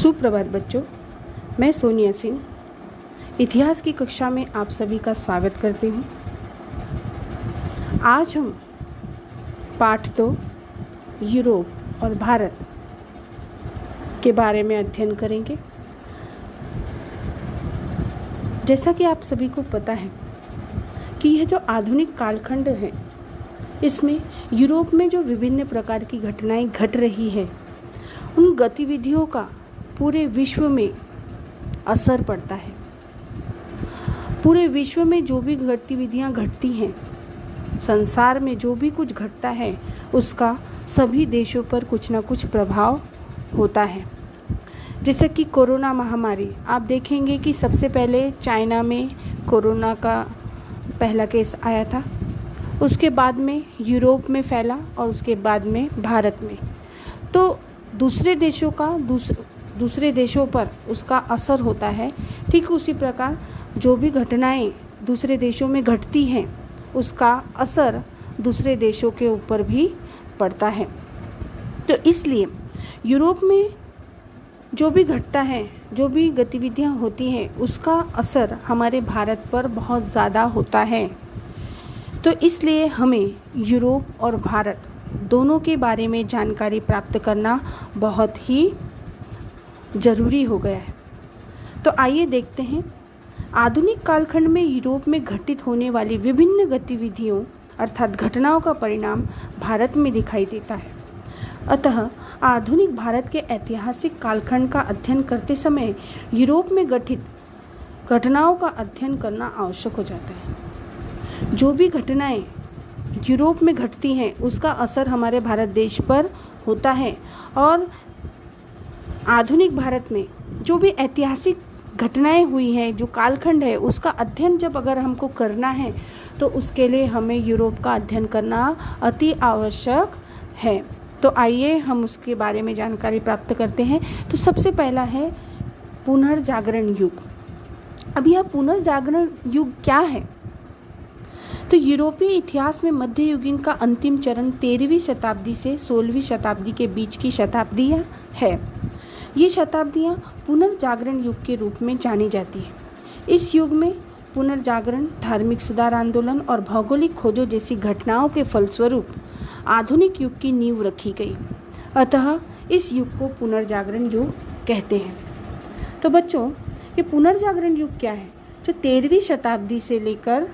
सुप्रभात बच्चों, मैं सोनिया सिंह इतिहास की कक्षा में आप सभी का स्वागत करती हूँ। आज हम पाठ 2 यूरोप और भारत के बारे में अध्ययन करेंगे। जैसा कि आप सभी को पता है कि यह जो आधुनिक कालखंड है, इसमें यूरोप में जो विभिन्न प्रकार की घटनाएं घट रही है, उन गतिविधियों का पूरे विश्व में असर पड़ता है। पूरे विश्व में जो भी गतिविधियां घटती हैं, संसार में जो भी कुछ घटता है, उसका सभी देशों पर कुछ ना कुछ प्रभाव होता है। जैसे कि कोरोना महामारी, आप देखेंगे कि सबसे पहले चाइना में कोरोना का पहला केस आया था, उसके बाद में यूरोप में फैला और उसके बाद में भारत में। तो दूसरे देशों पर उसका असर होता है। ठीक उसी प्रकार जो भी घटनाएं दूसरे देशों में घटती हैं, उसका असर दूसरे देशों के ऊपर भी पड़ता है। तो इसलिए यूरोप में जो भी घटता है, जो भी गतिविधियां होती हैं, उसका असर हमारे भारत पर बहुत ज़्यादा होता है। तो इसलिए हमें यूरोप और भारत दोनों के बारे में जानकारी प्राप्त करना बहुत ही ज़रूरी हो गया है। तो आइए देखते हैं, आधुनिक कालखंड में यूरोप में घटित होने वाली विभिन्न गतिविधियों अर्थात घटनाओं का परिणाम भारत में दिखाई देता है। अतः आधुनिक भारत के ऐतिहासिक कालखंड का अध्ययन करते समय यूरोप में घटित घटनाओं का अध्ययन करना आवश्यक हो जाता है। जो भी घटनाएं यूरोप में घटती हैं, उसका असर हमारे भारत देश पर होता है। और आधुनिक भारत में जो भी ऐतिहासिक घटनाएं हुई हैं, जो कालखंड है, उसका अध्ययन जब अगर हमको करना है, तो उसके लिए हमें यूरोप का अध्ययन करना अति आवश्यक है। तो आइए हम उसके बारे में जानकारी प्राप्त करते हैं। तो सबसे पहला है पुनर्जागरण युग। अब यह पुनर्जागरण युग क्या है? तो यूरोपीय इतिहास में मध्ययुगीन का अंतिम चरण 13वीं शताब्दी से 16वीं शताब्दी के बीच की शताब्दियाँ है। ये शताब्दियाँ पुनर्जागरण युग के रूप में जानी जाती हैं। इस युग में पुनर्जागरण, धार्मिक सुधार आंदोलन और भौगोलिक खोजों जैसी घटनाओं के फलस्वरूप आधुनिक युग की नींव रखी गई। अतः इस युग को पुनर्जागरण युग कहते हैं। तो बच्चों, ये पुनर्जागरण युग क्या है? जो 13वीं शताब्दी से लेकर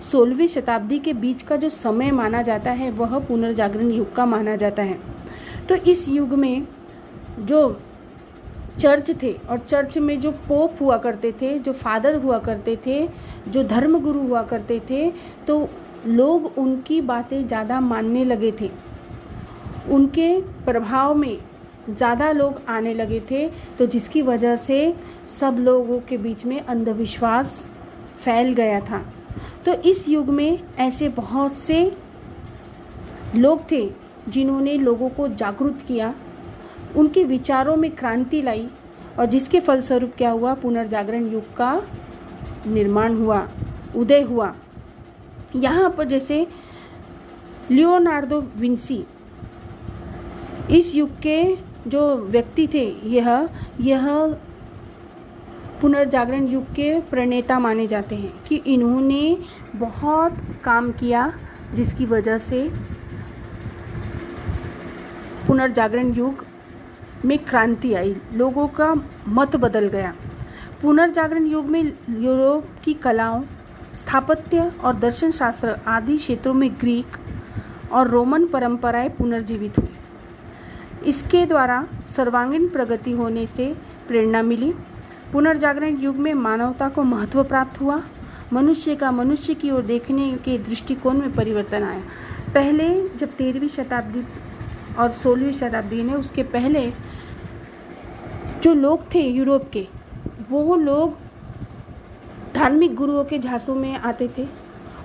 16वीं शताब्दी के बीच का जो समय माना जाता है, वह पुनर्जागरण युग का माना जाता है। तो इस युग में जो चर्च थे और चर्च में जो पोप हुआ करते थे, जो फादर हुआ करते थे, जो धर्मगुरु हुआ करते थे, तो लोग उनकी बातें ज़्यादा मानने लगे थे। उनके प्रभाव में ज़्यादा लोग आने लगे थे, तो जिसकी वजह से सब लोगों के बीच में अंधविश्वास फैल गया था। तो इस युग में ऐसे बहुत से लोग थे जिन्होंने लोगों को जागरूक किया, उनके विचारों में क्रांति लाई, और जिसके फलस्वरूप क्या हुआ? पुनर्जागरण युग का निर्माण हुआ, उदय हुआ। यहाँ पर जैसे लियोनार्डो विंसी इस युग के जो व्यक्ति थे, यह पुनर्जागरण युग के प्रणेता माने जाते हैं कि इन्होंने बहुत काम किया, जिसकी वजह से पुनर्जागरण युग में क्रांति आई, लोगों का मत बदल गया। पुनर्जागरण युग में यूरोप की कलाओं, स्थापत्य और दर्शन शास्त्र आदि क्षेत्रों में ग्रीक और रोमन परंपराएं पुनर्जीवित हुई। इसके द्वारा सर्वांगीण प्रगति होने से प्रेरणा मिली। पुनर्जागरण युग में मानवता को महत्व प्राप्त हुआ। मनुष्य का मनुष्य की ओर देखने के दृष्टिकोण में परिवर्तन आया। पहले जब 13वीं शताब्दी और 16वीं शताब्दी ने, उसके पहले जो लोग थे यूरोप के, वो लोग धार्मिक गुरुओं के झांसों में आते थे।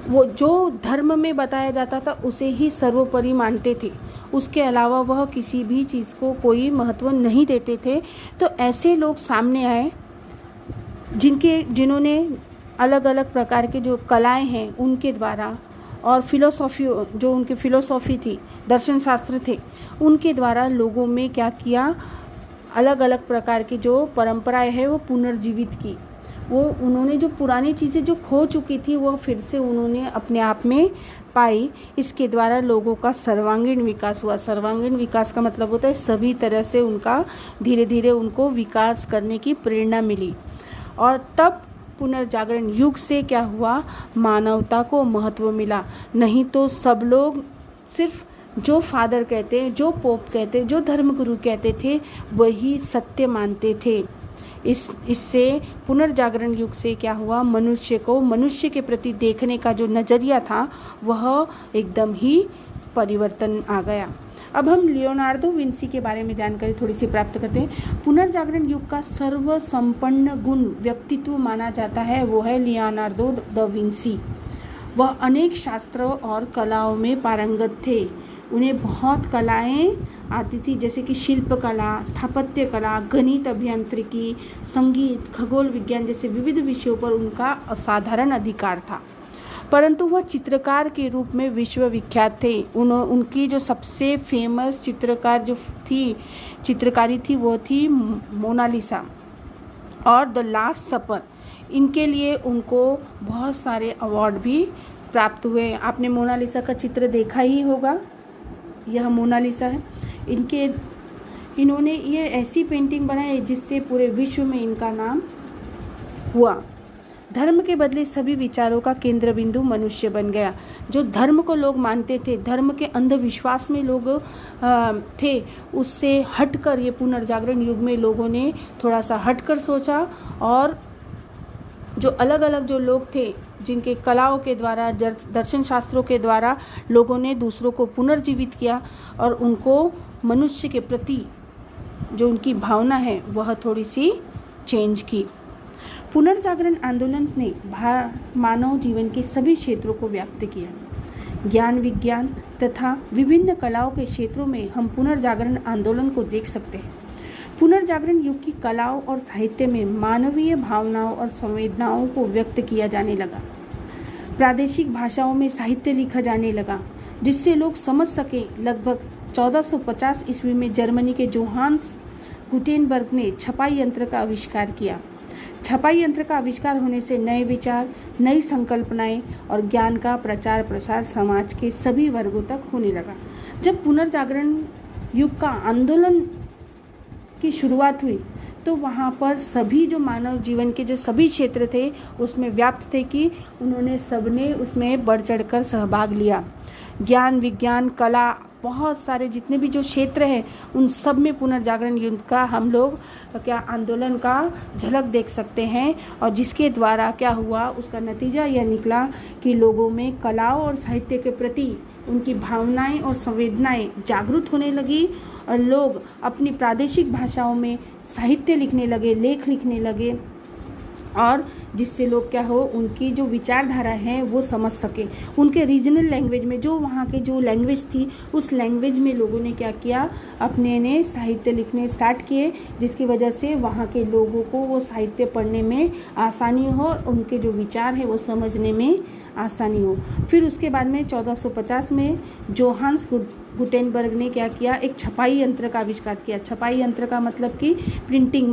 वो जो धर्म में बताया जाता था उसे ही सर्वोपरि मानते थे, उसके अलावा वह किसी भी चीज़ को कोई महत्व नहीं देते थे। तो ऐसे लोग सामने आए जिन्होंने अलग अलग प्रकार के जो कलाएं हैं उनके द्वारा, और जो उनकी फिलोसॉफी थी, दर्शन शास्त्र थे, उनके द्वारा लोगों में क्या किया? अलग अलग प्रकार की जो परंपराएं है वो पुनर्जीवित की। वो उन्होंने जो पुरानी चीज़ें जो खो चुकी थी वो फिर से उन्होंने अपने आप में पाई। इसके द्वारा लोगों का सर्वांगीण विकास हुआ। सर्वांगीण विकास का मतलब होता है सभी तरह से उनका धीरे धीरे उनको विकास करने की प्रेरणा मिली। और तब पुनर्जागरण युग से क्या हुआ, मानवता को महत्व मिला। नहीं तो सब लोग सिर्फ जो फादर कहते, जो पोप कहते, जो धर्मगुरु कहते थे वही सत्य मानते थे। इससे पुनर्जागरण युग से क्या हुआ, मनुष्य को मनुष्य के प्रति देखने का जो नज़रिया था वह एकदम ही परिवर्तन आ गया। अब हम लियोनार्डो विंसी के बारे में जानकारी थोड़ी सी प्राप्त करते हैं। पुनर्जागरण युग का सर्वसंपन्न गुण व्यक्तित्व माना जाता है वो है लियोनार्डो द विंसी। वह अनेक शास्त्रों और कलाओं में पारंगत थे। उन्हें बहुत कलाएं आती थी, जैसे कि शिल्प कला, स्थापत्य कला, गणित, अभियांत्रिकी, संगीत, खगोल विज्ञान जैसे विविध विषयों पर उनका असाधारण अधिकार था। परंतु वह चित्रकार के रूप में विश्वविख्यात थे। उनकी जो सबसे फेमस चित्रकारी थी वो थी मोनालिसा और द लास्ट सपर। इनके लिए उनको बहुत सारे अवार्ड भी प्राप्त हुए। आपने मोनालिसा का चित्र देखा ही होगा, यह मोनालिसा है। इन्होंने ये ऐसी पेंटिंग बनाई जिससे पूरे विश्व में इनका नाम हुआ। धर्म के बदले सभी विचारों का केंद्र बिंदु मनुष्य बन गया। जो धर्म को लोग मानते थे, धर्म के अंधविश्वास में लोग थे, उससे हटकर ये पुनर्जागरण युग में लोगों ने थोड़ा सा हटकर सोचा और जो अलग अलग जो लोग थे, जिनके कलाओं के द्वारा, दर्शन शास्त्रों के द्वारा लोगों ने दूसरों को पुनर्जीवित किया और उनको मनुष्य के प्रति जो उनकी भावना है वह थोड़ी सी चेंज की। पुनर्जागरण आंदोलन ने मानव जीवन के सभी क्षेत्रों को व्याप्त किया। ज्ञान, विज्ञान तथा विभिन्न कलाओं के क्षेत्रों में हम पुनर्जागरण आंदोलन को देख सकते हैं। पुनर्जागरण युग की कलाओं और साहित्य में मानवीय भावनाओं और संवेदनाओं को व्यक्त किया जाने लगा। प्रादेशिक भाषाओं में साहित्य लिखा जाने लगा जिससे लोग समझ सके। लगभग 1450 ईस्वी में जर्मनी के जोहान्स गुटेनबर्ग ने छपाई यंत्र का आविष्कार किया। छपाई यंत्र का आविष्कार होने से नए विचार, नई संकल्पनाएं और ज्ञान का प्रचार प्रसार समाज के सभी वर्गों तक होने लगा। जब पुनर्जागरण युग का आंदोलन की शुरुआत हुई तो वहाँ पर सभी जो मानव जीवन के जो सभी क्षेत्र थे उसमें व्याप्त थे कि उन्होंने सबने उसमें बढ़ चढ़कर सहभाग लिया। ज्ञान, विज्ञान, कला, बहुत सारे जितने भी जो क्षेत्र हैं उन सब में पुनर्जागरण युग का हम लोग आंदोलन का झलक देख सकते हैं। और जिसके द्वारा क्या हुआ, उसका नतीजा यह निकला कि लोगों में कलाओं और साहित्य के प्रति उनकी भावनाएं और संवेदनाएं जागरूक होने लगी और लोग अपनी प्रादेशिक भाषाओं में साहित्य लिखने लगे, लेख लिखने लगे और जिससे लोग क्या हो, उनकी जो विचारधारा है वो समझ सके। उनके रीजनल लैंग्वेज में, जो वहाँ के जो लैंग्वेज थी उस लैंग्वेज में लोगों ने क्या किया, अपने ने साहित्य लिखने स्टार्ट किए, जिसकी वजह से वहाँ के लोगों को वो साहित्य पढ़ने में आसानी हो और उनके जो विचार है वो समझने में आसानी हो। फिर उसके बाद में 1450 में जोहान्स गुटेनबर्ग ने क्या किया, एक छपाई यंत्र का आविष्कार किया। छपाई यंत्र का मतलब कि प्रिंटिंग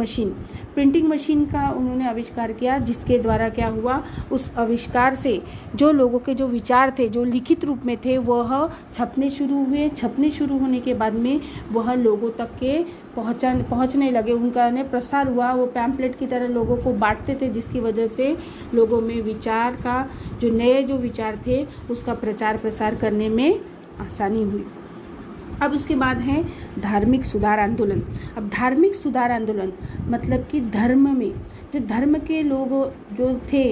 मशीन का उन्होंने आविष्कार किया, जिसके द्वारा क्या हुआ, उस आविष्कार से जो लोगों के जो विचार थे, जो लिखित रूप में थे, वह छपने शुरू हुए। छपने शुरू होने के बाद में वह लोगों तक के पहुंचने लगे, उनका प्रसार हुआ। वो पैम्पलेट की तरह लोगों को बांटते थे, जिसकी वजह से लोगों में विचार का जो नए जो विचार थे उसका प्रचार प्रसार करने में आसानी हुई। अब उसके बाद है धार्मिक सुधार आंदोलन। अब धार्मिक सुधार आंदोलन मतलब कि धर्म में जो धर्म के लोग जो थे,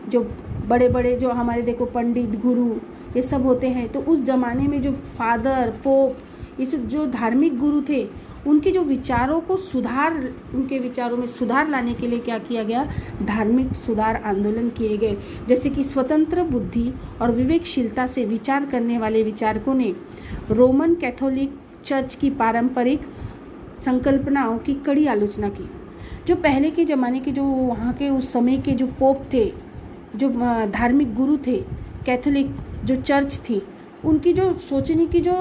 जो बड़े बड़े जो हमारे देखो पंडित, गुरु, ये सब होते हैं, तो उस ज़माने में जो फादर, पोप, ये सब जो धार्मिक गुरु थे, उनके जो विचारों को उनके विचारों में सुधार लाने के लिए क्या किया गया, धार्मिक सुधार आंदोलन किए गए। जैसे कि स्वतंत्र बुद्धि और विवेकशीलता से विचार करने वाले विचारकों ने रोमन कैथोलिक चर्च की पारंपरिक संकल्पनाओं की कड़ी आलोचना की। जो पहले के ज़माने के जो वहाँ के उस समय के जो पोप थे, जो धार्मिक गुरु थे, कैथोलिक जो चर्च थी, उनकी जो सोचने की जो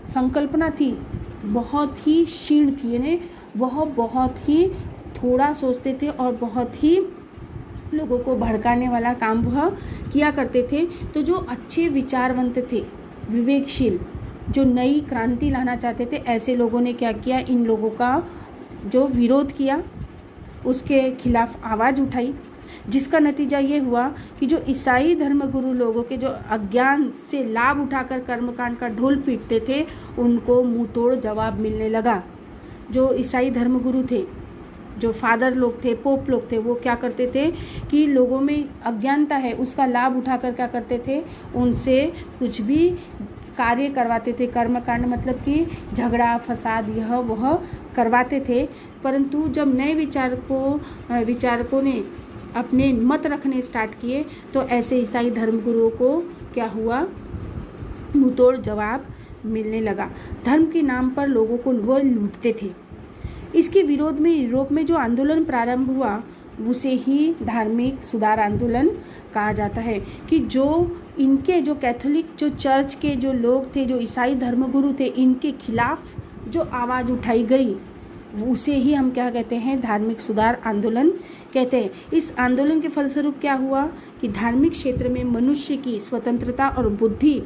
संकल्पना थी बहुत ही क्षीण थी, यानी वह बहुत ही थोड़ा सोचते थे और बहुत ही लोगों को भड़काने वाला काम वह किया करते थे। तो जो अच्छे विचारवंत थे, विवेकशील, जो नई क्रांति लाना चाहते थे, ऐसे लोगों ने क्या किया, इन लोगों का जो विरोध किया, उसके खिलाफ आवाज़ उठाई, जिसका नतीजा ये हुआ कि जो ईसाई धर्मगुरु लोगों के जो अज्ञान से लाभ उठाकर कर्मकांड का ढोल पीटते थे, उनको मुंह तोड़ जवाब मिलने लगा। जो ईसाई धर्मगुरु थे, जो फादर लोग थे, पोप लोग थे, वो क्या करते थे कि लोगों में अज्ञानता है उसका लाभ उठाकर क्या करते थे, उनसे कुछ भी कार्य करवाते थे। कर्मकांड मतलब कि झगड़ा फसाद यह वह करवाते थे। परंतु जब नए विचारकों ने अपने मत रखने स्टार्ट किए, तो ऐसे ईसाई धर्मगुरुओं को क्या हुआ, मुंहतोड़ जवाब मिलने लगा। धर्म के नाम पर लोगों को वो लूटते थे। इसके विरोध में यूरोप में जो आंदोलन प्रारंभ हुआ, उसे ही धार्मिक सुधार आंदोलन कहा जाता है। कि जो इनके जो कैथोलिक जो चर्च के जो लोग थे, जो ईसाई धर्मगुरु थे, इनके खिलाफ जो आवाज़ उठाई गई, उसे ही हम क्या कहते हैं, धार्मिक सुधार आंदोलन कहते हैं। इस आंदोलन के फलस्वरूप क्या हुआ कि धार्मिक क्षेत्र में मनुष्य की स्वतंत्रता और बुद्धि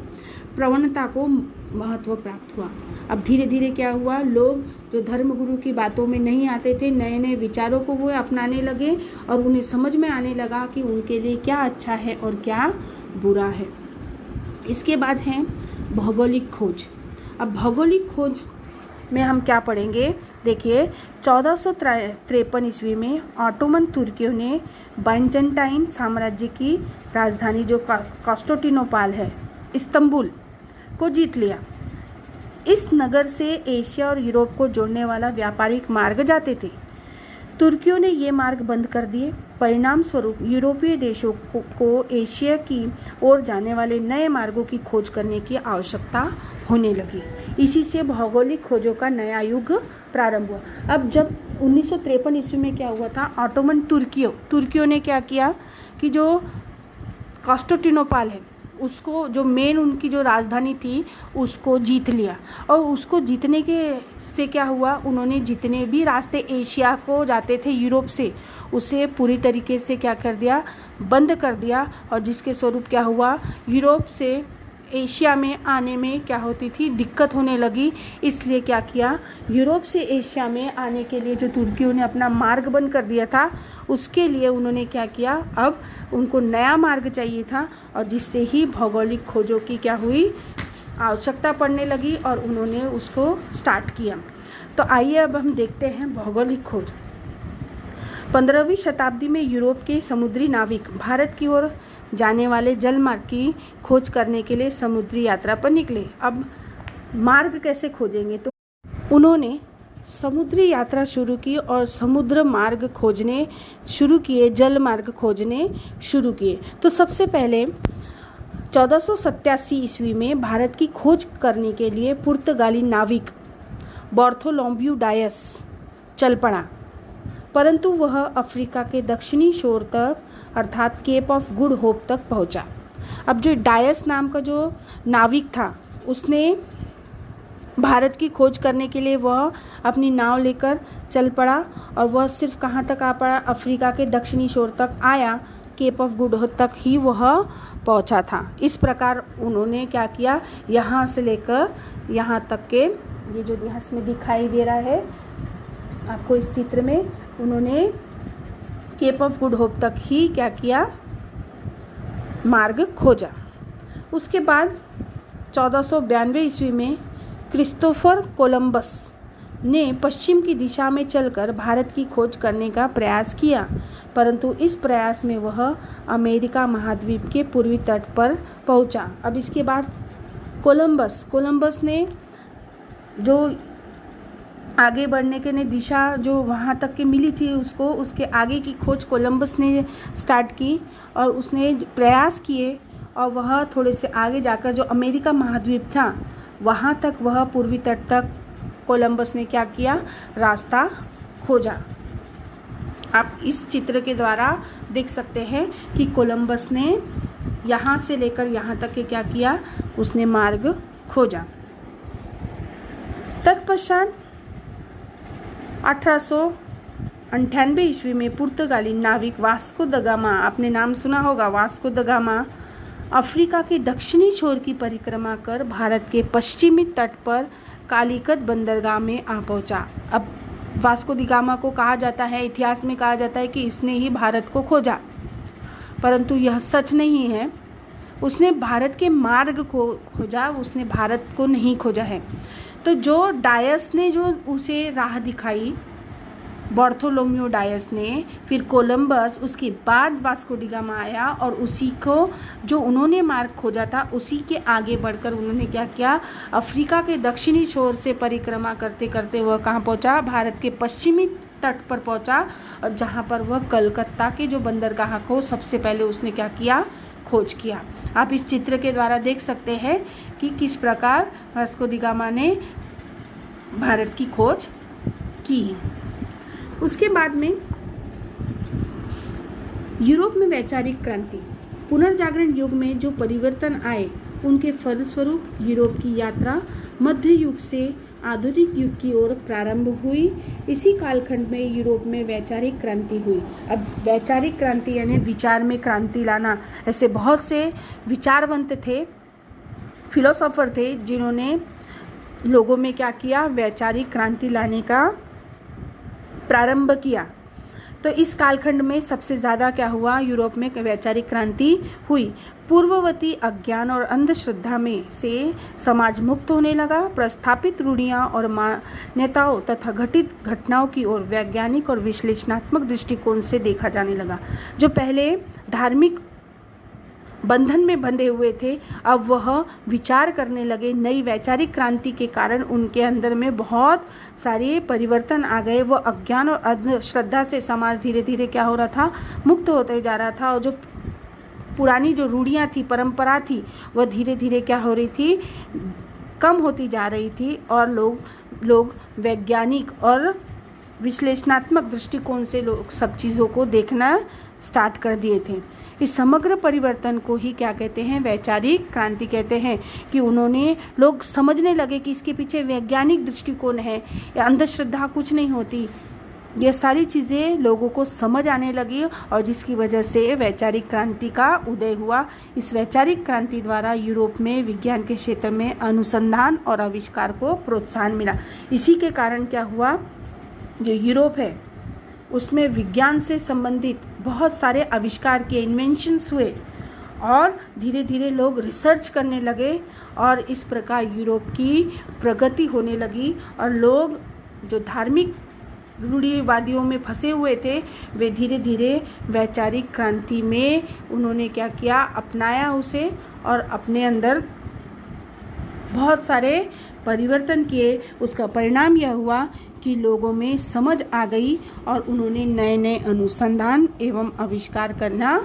प्रवणता को महत्व प्राप्त हुआ। अब धीरे धीरे क्या हुआ, लोग जो धर्मगुरु की बातों में नहीं आते थे, नए नए विचारों को वो अपनाने लगे और उन्हें समझ में आने लगा कि उनके लिए क्या अच्छा है और क्या बुरा है। इसके बाद है भौगोलिक खोज। अब भौगोलिक खोज में हम क्या पढ़ेंगे, देखिए 1453 ईस्वी में ऑटोमन तुर्कियों ने बाइजेंटाइन साम्राज्य की राजधानी जो कॉन्स्टेंटिनोपल है, इस्तांबुल को जीत लिया। इस नगर से एशिया और यूरोप को जोड़ने वाला व्यापारिक मार्ग जाते थे। तुर्कियों ने ये मार्ग बंद कर दिए। परिणाम स्वरूप यूरोपीय देशों को एशिया की ओर जाने वाले नए मार्गों की खोज करने की आवश्यकता होने लगी। इसी से भौगोलिक खोजों का नया युग प्रारंभ हुआ। अब जब 1953 ईस्वी में क्या हुआ था, ऑटोमन तुर्कियों ने क्या किया कि जो कॉन्स्टेंटिनोपल है उसको, जो मेन उनकी जो राजधानी थी, उसको जीत लिया। और उसको जीतने के से क्या हुआ, उन्होंने जितने भी रास्ते एशिया को जाते थे यूरोप से, उसे पूरी तरीके से क्या कर दिया, बंद कर दिया। और जिसके स्वरूप क्या हुआ, यूरोप से एशिया में आने में क्या होती थी, दिक्कत होने लगी। इसलिए क्या किया, यूरोप से एशिया में आने के लिए जो तुर्कियों ने अपना मार्ग बंद कर दिया था, उसके लिए उन्होंने क्या किया, अब उनको नया मार्ग चाहिए था। और जिससे ही भौगोलिक खोजों की क्या हुई, आवश्यकता पड़ने लगी और उन्होंने उसको स्टार्ट किया। तो आइए अब हम देखते हैं भौगोलिक खोज। 15वीं शताब्दी में यूरोप के समुद्री नाविक भारत की ओर जाने वाले जलमार्ग की खोज करने के लिए समुद्री यात्रा पर निकले। अब मार्ग कैसे खोजेंगे, तो उन्होंने समुद्री यात्रा शुरू की और समुद्र मार्ग खोजने शुरू किए, जल मार्ग खोजने शुरू किए। तो सबसे पहले 1487 ईस्वी में भारत की खोज करने के लिए पुर्तगाली नाविक बार्थोलोम्यू डायस चल पड़ा, परंतु वह अफ्रीका के दक्षिणी छोर तक अर्थात केप ऑफ गुड होप तक पहुंचा। अब जो डायस नाम का जो नाविक था, उसने भारत की खोज करने के लिए वह अपनी नाव लेकर चल पड़ा और वह सिर्फ कहाँ तक आ पड़ा, अफ्रीका के दक्षिणी छोर तक आया, केप ऑफ गुड होप तक ही वह पहुंचा था। इस प्रकार उन्होंने क्या किया, यहाँ से लेकर यहाँ तक के, ये जो यहाँ में दिखाई दे रहा है आपको इस चित्र में, उन्होंने केप ऑफ गुड होप तक ही क्या किया, मार्ग खोजा। उसके बाद 1492 ईस्वी में क्रिस्टोफर कोलंबस ने पश्चिम की दिशा में चलकर भारत की खोज करने का प्रयास किया, परंतु इस प्रयास में वह अमेरिका महाद्वीप के पूर्वी तट पर पहुंचा। अब इसके बाद कोलंबस ने जो आगे बढ़ने के ने दिशा जो वहाँ तक के मिली थी उसको, उसके आगे की खोज कोलंबस ने स्टार्ट की और उसने प्रयास किए और वह थोड़े से आगे जाकर जो अमेरिका महाद्वीप था वहाँ तक, वह पूर्वी तट तक कोलंबस ने क्या किया, रास्ता खोजा। आप इस चित्र के द्वारा देख सकते हैं कि कोलंबस ने यहाँ से लेकर यहाँ तक के क्या किया, उसने मार्ग खोजा। तत्पश्चात 1898 ईस्वी में पुर्तगाली नाविक वास्को द गामा, आपने नाम सुना होगा वास्को द गामा, अफ्रीका के दक्षिणी छोर की परिक्रमा कर भारत के पश्चिमी तट पर कालीकत बंदरगाह में आ पहुंचा। अब वास्को द गामा को कहा जाता है, इतिहास में कहा जाता है कि इसने ही भारत को खोजा, परंतु यह सच नहीं है। उसने भारत के मार्ग को खोजा, उसने भारत को नहीं खोजा है। तो जो डायस ने जो उसे राह दिखाई, बार्थोलोम्यू डायस ने, फिर कोलंबस, उसके बाद वास्को डी गामा आया और उसी को जो उन्होंने मार्ग खोजा था उसी के आगे बढ़कर उन्होंने क्या किया, अफ्रीका के दक्षिणी छोर से परिक्रमा करते करते वह कहाँ पहुँचा, भारत के पश्चिमी तट पर पहुँचा, और जहाँ पर वह कलकत्ता के जो बंदरगाह को सबसे पहले उसने क्या किया, खोज किया। आप इस चित्र के द्वारा देख सकते हैं कि किस प्रकार वास्को डी गामा ने भारत की खोज की। उसके बाद में यूरोप में वैचारिक क्रांति, पुनर्जागरण युग में जो परिवर्तन आए उनके फलस्वरूप यूरोप की यात्रा मध्य युग से आधुनिक युग की ओर प्रारंभ हुई। इसी कालखंड में यूरोप में वैचारिक क्रांति हुई। अब वैचारिक क्रांति यानी विचार में क्रांति लाना, ऐसे बहुत से विचारवंत थे, फिलोसोफर थे, जिन्होंने लोगों में क्या किया, वैचारिक क्रांति लाने का प्रारंभ किया। तो इस कालखंड में सबसे ज़्यादा क्या हुआ, यूरोप में वैचारिक क्रांति हुई। पूर्ववर्ती अज्ञान और अंधश्रद्धा में से समाज मुक्त होने लगा। प्रस्थापित रूढ़ियाँ और मान्यताओं तथा घटित घटनाओं की ओर वैज्ञानिक और विश्लेषणात्मक दृष्टिकोण से देखा जाने लगा। जो पहले धार्मिक बंधन में बंधे हुए थे, अब वह विचार करने लगे। नई वैचारिक क्रांति के कारण उनके अंदर में बहुत सारे परिवर्तन आ गए। वह अज्ञान और अंधश्रद्धा से समाज धीरे धीरे क्या हो रहा था, मुक्त होते जा रहा था, और जो पुरानी जो रूढ़ियाँ थी, परंपरा थी, वह धीरे धीरे क्या हो रही थी, कम होती जा रही थी, और लोग वैज्ञानिक और विश्लेषणात्मक दृष्टिकोण से लोग सब चीज़ों को देखना स्टार्ट कर दिए थे। इस समग्र परिवर्तन को ही क्या कहते हैं, वैचारिक क्रांति कहते हैं। कि उन्होंने लोग समझने लगे कि इसके पीछे वैज्ञानिक दृष्टिकोण है, या अंधश्रद्धा कुछ नहीं होती। ये सारी चीज़ें लोगों को समझ आने लगी, और जिसकी वजह से वैचारिक क्रांति का उदय हुआ। इस वैचारिक क्रांति द्वारा यूरोप में विज्ञान के क्षेत्र में अनुसंधान और आविष्कार को प्रोत्साहन मिला। इसी के कारण क्या हुआ, जो यूरोप है उसमें विज्ञान से संबंधित बहुत सारे आविष्कार के इन्वेंशंस हुए, और धीरे धीरे लोग रिसर्च करने लगे, और इस प्रकार यूरोप की प्रगति होने लगी। और लोग जो धार्मिक रूढ़िवादियों में फंसे हुए थे, वे धीरे धीरे वैचारिक क्रांति में उन्होंने क्या किया, अपनाया उसे, और अपने अंदर बहुत सारे परिवर्तन किए। उसका परिणाम यह हुआ कि लोगों में समझ आ गई, और उन्होंने नए नए अनुसंधान एवं आविष्कार करना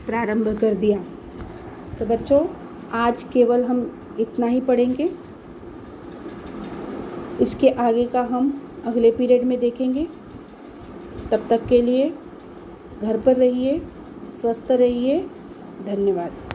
प्रारंभ कर दिया। तो बच्चों, आज केवल हम इतना ही पढ़ेंगे। इसके आगे का हम अगले पीरियड में देखेंगे। तब तक के लिए घर पर रहिए, स्वस्थ रहिए। धन्यवाद।